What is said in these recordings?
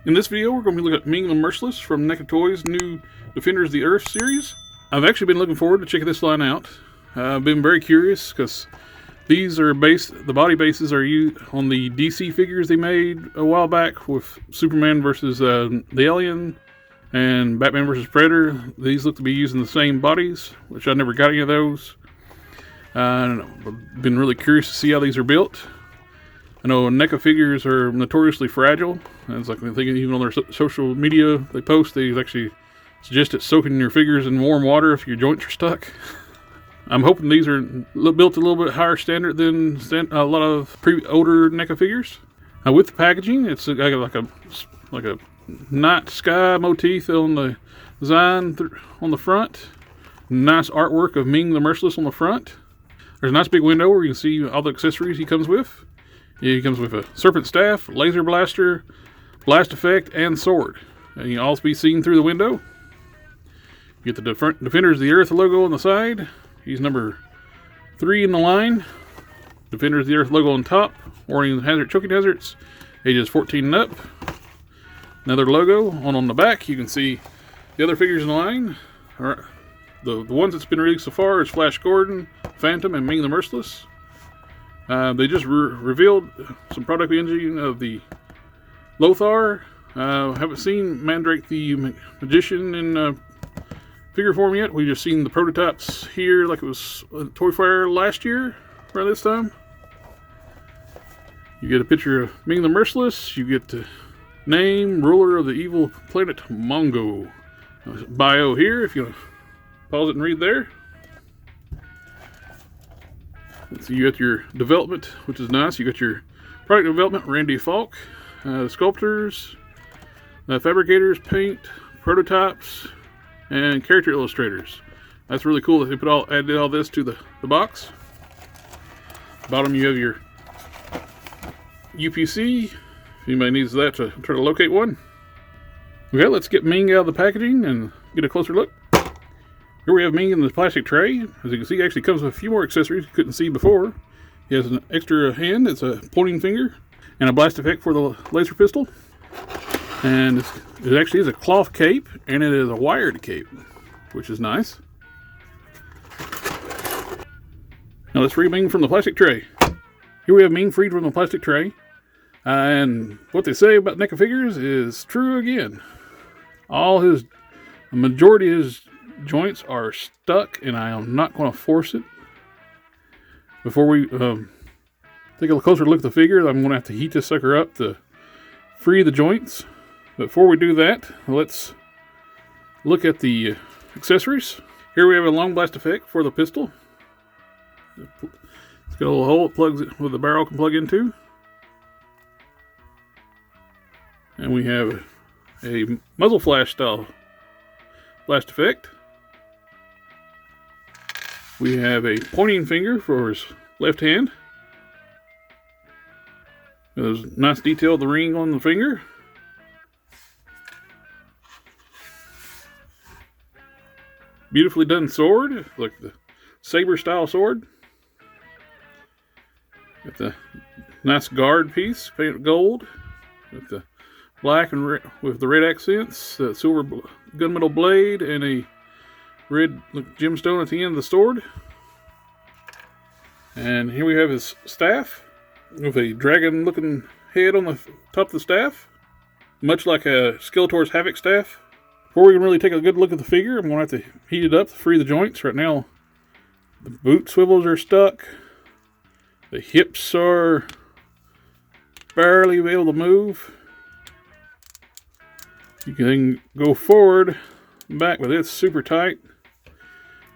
In this video, we're going to be looking at Ming the Merciless from NECA Toys' new Defenders of the Earth series. I've actually been looking forward to checking this line out. I've been very curious because these are the body bases are used on the DC figures they made a while back with Superman versus the Alien and Batman versus Predator. These look to be using the same bodies, which I never got any of those. I've been really curious to see how these are built. I know NECA figures are notoriously fragile. And it's like I think even on their social media they post, they actually suggest soaking your figures in warm water if your joints are stuck. I'm hoping these are built a little bit higher standard than a lot of older NECA figures. With the packaging, it's got like a night sky motif on the design on the front. Nice artwork of Ming the Merciless on the front. There's a nice big window where you can see all the accessories he comes with. He comes with a serpent staff, laser blaster, blast effect, and sword. And you can also be seen through the window. You get the Defenders of the Earth logo on the side. He's number 3 in the line. Defenders of the Earth logo on top. Warning hazard, choking hazards. Ages 14 and up. Another logo on the back. You can see the other figures in the line. The ones that's been released so far is Flash Gordan, Phantom, and Ming the Merciless. They just revealed some product imaging of the Lothar. Haven't seen Mandrake the Magician in figure form yet. We've just seen the prototypes here like it was a Toy Fair last year around this time. You get a picture of Ming the Merciless. You get the name, ruler of the evil planet Mongo. Bio here if you pause it and read there. So you got your development, which is nice. You got your product development, Randy Falk, sculptors, fabricators, paint, prototypes, and character illustrators. That's really cool that they added all this to the box. Bottom you have your UPC. If anybody needs that to try to locate one. Okay, let's get Ming out of the packaging and get a closer look. Here we have Ming in the plastic tray. As you can see, he actually comes with a few more accessories you couldn't see before. He has an extra hand, it's a pointing finger, and a blast effect for the laser pistol. And it actually is a cloth cape, and it is a wired cape, which is nice. Now let's free Ming from the plastic tray. Here we have Ming freed from the plastic tray. And what they say about NECA figures is true again. A majority of his joints are stuck, and I am not going to force it. Before we take a closer look at the figure, I'm going to have to heat this sucker up to free the joints. Before we do that, let's look at the accessories. Here we have a long blast effect for the pistol. It's got a little hole it plugs it with the barrel can plug into. And we have a muzzle flash style blast effect. We have a pointing finger for his left hand. There's nice detail of the ring on the finger. Beautifully done sword, like the saber style sword. Got the nice guard piece, painted gold, with the black and red, with the red accents, the silver gunmetal blade, and a red gemstone at the end of the sword. And here we have his staff with a dragon looking head on the top of the staff, much like a Skeletor's Havoc staff. Before we can really take a good look at the figure, I'm going to have to heat it up to free the joints. Right now the boot swivels are stuck, the hips are barely able to move. You can go forward and back, but it's super tight.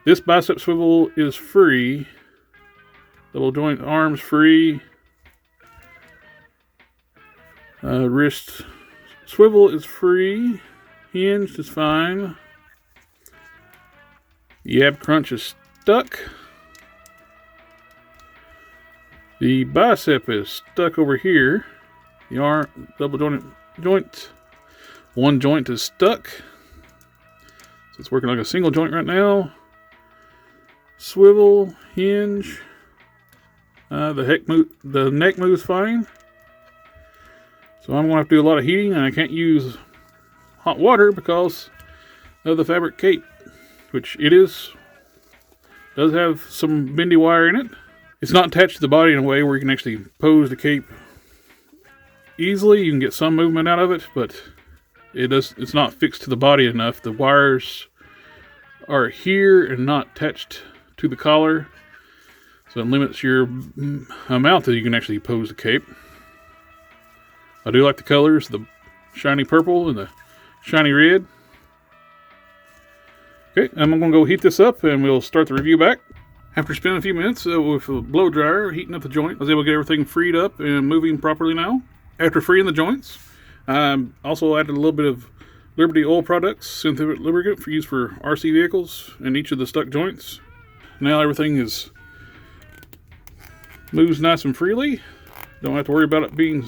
This bicep swivel is free. Double joint arms free. Wrist swivel is free. Hinged is fine. The ab crunch is stuck. The bicep is stuck over here. The arm double joint. One joint is stuck. So it's working like a single joint right now. Swivel, hinge. The neck moves fine. So I'm going to have to do a lot of heating, and I can't use hot water because of the fabric cape, which does have some bendy wire in it. It's not attached to the body in a way where you can actually pose the cape easily. You can get some movement out of it, but it's not fixed to the body enough. The wires are here and not attached to the collar, so it limits your amount that you can actually pose the cape. I do like the colors, the shiny purple and the shiny red. Okay, I'm going to go heat this up and we'll start the review back. After spending a few minutes with a blow dryer heating up the joint, I was able to get everything freed up and moving properly now. After freeing the joints, I also added a little bit of Liberty oil products, synthetic lubricant for use for RC vehicles in each of the stuck joints. Now everything moves nice and freely. Don't have to worry about it being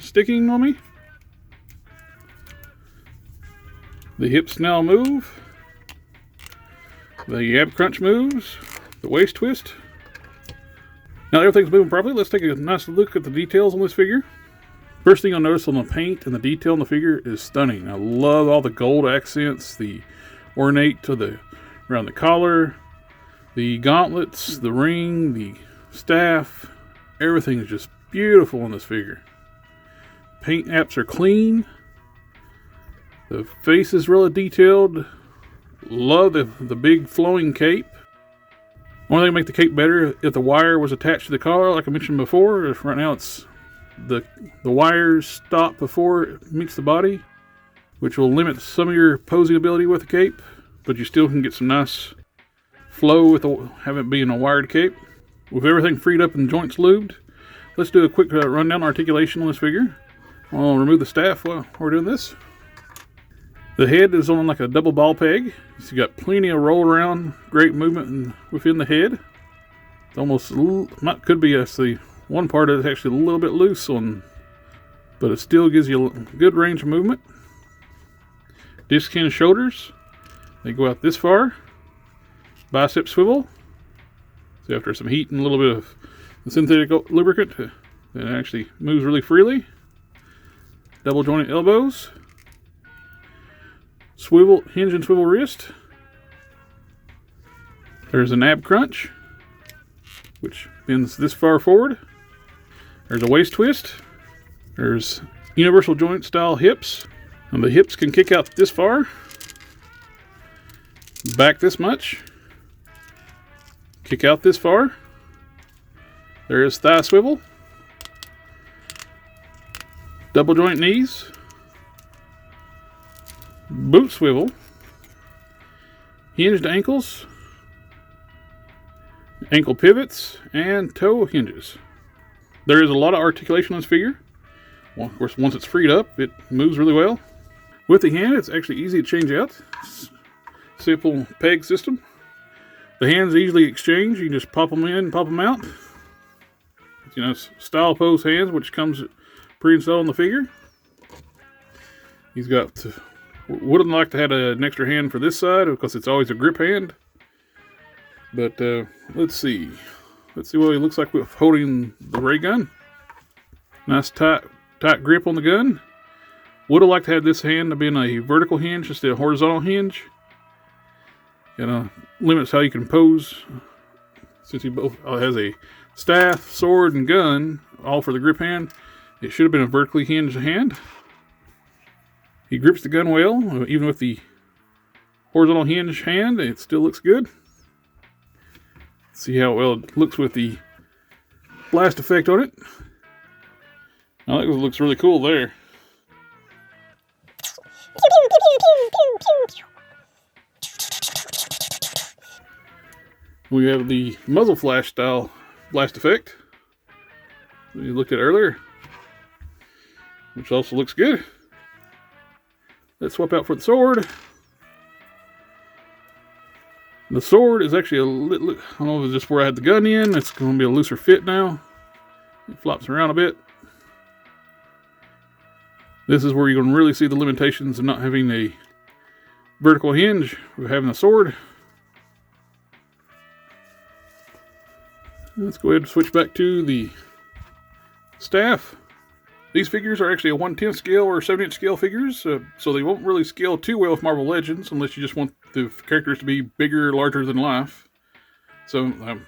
sticking on me. The hips now move. The ab crunch moves. The waist twist. Now that everything's moving properly, let's take a nice look at the details on this figure. First thing you'll notice on the paint and the detail on the figure is stunning. I love all the gold accents, the ornate around the collar, the gauntlets, the ring, the staff. Everything is just beautiful on this figure. Paint apps are clean. The face is really detailed. Love the big flowing cape. Only thing to make the cape better if the wire was attached to the collar, like I mentioned before. If right now it's the wires stop before it meets the body, which will limit some of your posing ability with the cape, but you still can get some nice flow with having it being a wired cape. With everything freed up and joints lubed, let's do a quick rundown articulation on this figure. I'll remove the staff while we're doing this. The head is on like a double ball peg. So you got plenty of roll around, great movement within the head. It's almost could be the one part is actually a little bit loose but it still gives you a good range of movement. Disc hinge shoulders, they go out this far. Bicep swivel. So after some heat and a little bit of the synthetic lubricant, it actually moves really freely. Double jointed elbows. Swivel hinge and swivel wrist. There's an ab crunch, which bends this far forward. There's a waist twist. There's universal joint style hips. And the hips can kick out this far. Back this much. Kick out this far. There is thigh swivel. Double joint knees. Boot swivel. Hinged ankles. Ankle pivots and toe hinges. There is a lot of articulation on this figure. Well, of course, once it's freed up, it moves really well. With the hand, it's actually easy to change out. Simple peg system. The hands easily exchange. You can just pop them in and pop them out. You know, style pose hands, which comes pre-installed on the figure. He's got, would have liked to have an extra hand for this side because it's always a grip hand. But let's see what he looks like with holding the ray gun. Nice tight grip on the gun. Would have liked to have this hand to be in a vertical hinge instead of a horizontal hinge. Limits how you can pose. Since he both has a staff, sword, and gun, all for the grip hand, it should have been a vertically hinged hand. He grips the gun well, even with the horizontal hinge hand. It still looks good. See how well it looks with the blast effect on it. I think it looks really cool there. We have the muzzle flash style blast effect that you looked at earlier, which also looks good. Let's swap out for the sword. The sword is actually I don't know if it's just where I had the gun in. It's going to be a looser fit now. It flops around a bit. This is where you're going to really see the limitations of not having a vertical hinge with having a sword. Let's go ahead and switch back to the staff. These figures are actually a 1/10 scale or 7-inch scale figures, so they won't really scale too well with Marvel Legends unless you just want the characters to be bigger, larger than life. So I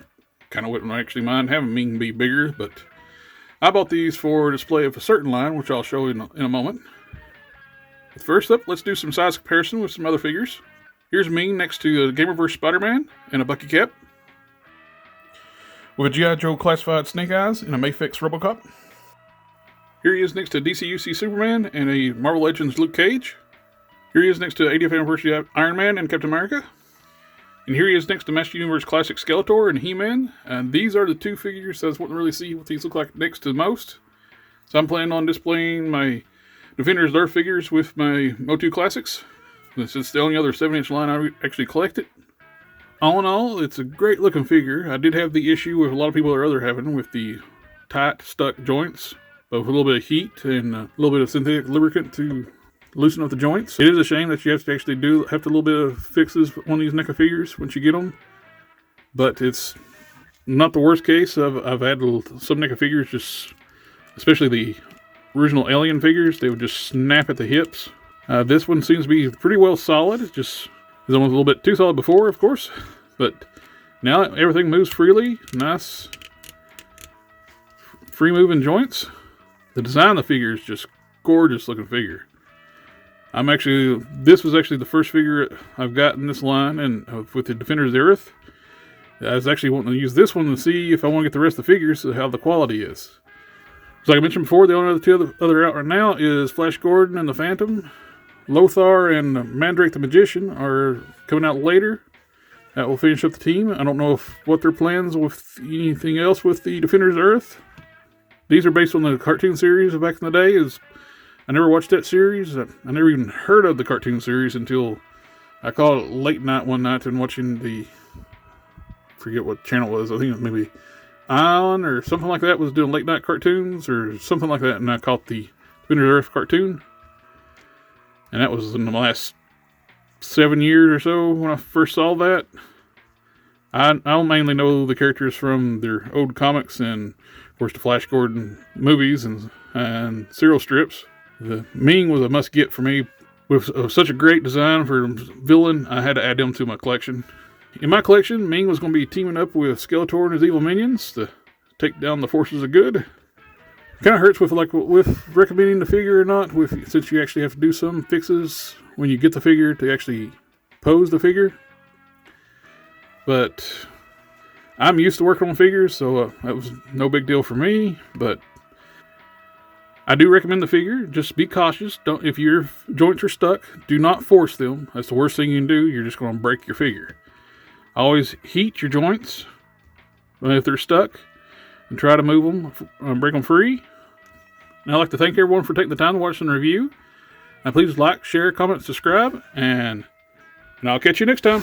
kind of wouldn't actually mind having Ming be bigger, but I bought these for display of a certain line, which I'll show in a moment. But first up, let's do some size comparison with some other figures. Here's Ming next to a Gamerverse Spider-Man and a Bucky cap, with a G.I. Joe classified Snake Eyes and a Mafex Robocop. Here he is next to DCUC Superman and a Marvel Legends Luke Cage. Here he is next to 80th Anniversary Iron Man and Captain America. And here he is next to Master Universe Classic Skeletor and He-Man. And these are the two figures I was wanting to really see what these look like next to most. So I'm planning on displaying my Defenders of the Earth figures with my Motu Classics. This is the only other 7-inch line I actually collected. All in all, it's a great looking figure. I did have the issue with a lot of people are having with the tight, stuck joints, but with a little bit of heat and a little bit of synthetic lubricant to loosen up the joints. It is a shame that you have to actually have a little bit of fixes on these NECA figures once you get them, but it's not the worst case. I've had some NECA figures, just especially the original Alien figures, they would just snap at the hips. This one seems to be pretty well solid. It just is almost a little bit too solid before, of course, but now everything moves freely. Nice free moving joints. The design of the figure is just gorgeous looking figure. This was actually the first figure I've got in this line, and with the Defenders of the Earth. I was actually wanting to use this one to see if I want to get the rest of the figures, how the quality is. So like I mentioned before, the only two other out right now is Flash Gordon and the Phantom. Lothar and Mandrake the Magician are coming out later. That will finish up the team. I don't know what their plans with anything else with the Defenders of Earth. These are based on the cartoon series of back in the day. I never watched that series. I never even heard of the cartoon series until I called it late night one night and watching forget what channel it was. I think it was maybe Ion or something like that was doing late night cartoons or something like that. And I caught the Defenders of Earth cartoon. And that was in the last 7 years or so when I first saw that. I mainly know the characters from their old comics and, of course, the Flash Gordon movies and serial strips. The Ming was a must-get for me. With such a great design for villain, I had to add him to my collection. In my collection, Ming was going to be teaming up with Skeletor and his evil minions to take down the forces of good. Kind of hurts with recommending the figure or not, since you actually have to do some fixes when you get the figure to actually pose the figure. But I'm used to working on figures, so that was no big deal for me. But I do recommend the figure. Just be cautious. If your joints are stuck, do not force them. That's the worst thing you can do. You're just going to break your figure. Always heat your joints if they're stuck and try to move them, break them free. And I'd like to thank everyone for taking the time to watch the review. And please like, share, comment, subscribe, and I'll catch you next time.